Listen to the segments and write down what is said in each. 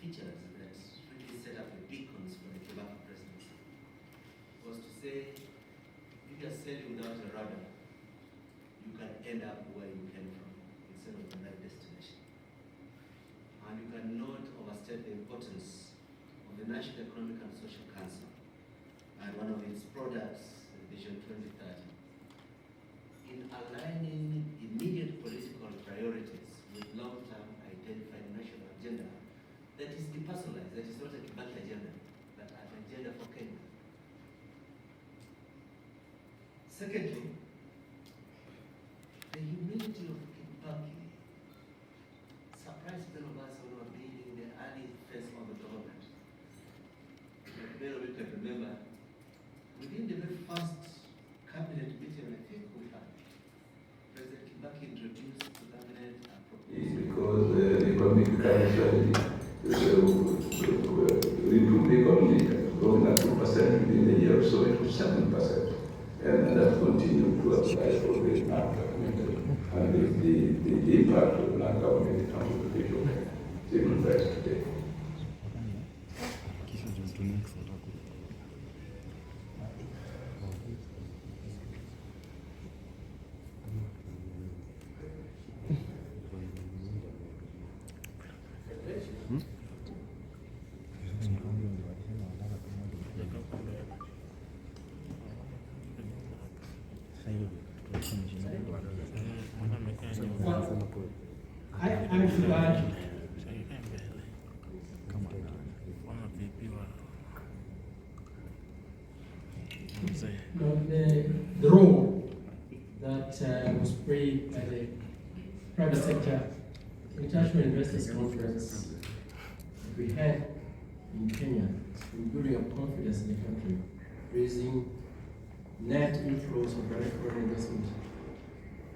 features that really set up the beacons for the Kibaki presidency was to say, if you are sailing without a rudder, you can end up where you came from instead of the right destination. And you cannot overstate the importance of the National Economic and Social Council and one of its products, Vision 2030, in aligning immediate political priorities with long-term identified national agenda that is depersonalized, that is not a Kibaki agenda, but an agenda for Kenya. Secondly, the humility of Kibaki surprised many of us when we were being in the early phase of the government. Like many of you can remember, within the very first cabinet meeting, I think we had, President Kibaki introduced to cabinet a proposal. Because the economic strategy improved the economy, growing at 2% within a year or so, it was 7%. And that continued to apply for the non-government. And the impact of non-government in terms of the people is even better today. I should add the role that was played by the private sector international investors conference that we had in Kenya in building up confidence in the country, raising net inflows of direct foreign investment,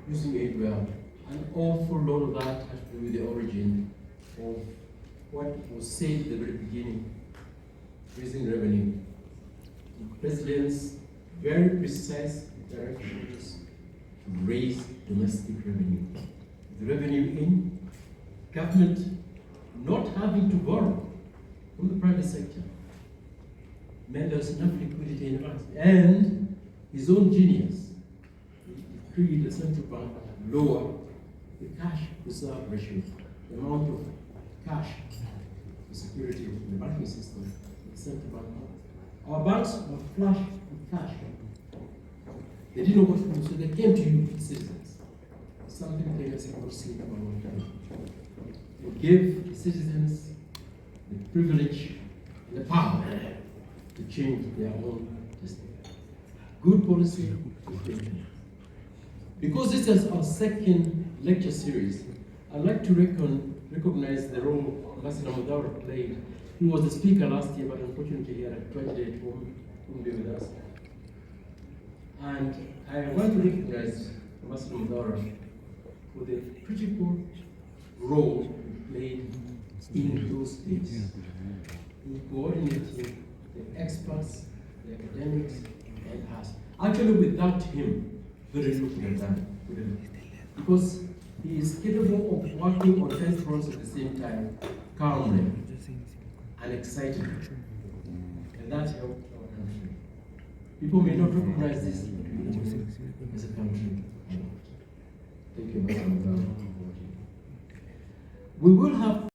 using aid well. An awful lot of that has to do with the origin of what was said at the very beginning, raising revenue. The president's very precise directions to raise domestic revenue. The revenue in, government not having to borrow from the private sector meant there was enough liquidity in the banks. And his own genius, he decreed the central bank lower the cash reserve ratio, the amount of cash for security in the banking system, the central bank. Our banks were flush with cash. They didn't know what to do, so they came to you, citizens. Something Kenyans have not seen for a long time. They gave the citizens the privilege and the power to change their own destiny. Good policy, good thinking. Because this is our second lecture series, I'd like to recognize the role Ambassador Mudavadi played. He was the speaker last year, but unfortunately he had a tragedy at home, couldn't be with us. And I want to recognize Ambassador Mudavadi for the critical role he played in those days, in coordinating the experts, the academics, and us. Actually, without him, very little could have done. Because he is capable of working on 10 fronts at the same time, calmly and excitedly. And that helped our country. People may not recognize this, but we do as a country. Thank you, Mr. We will have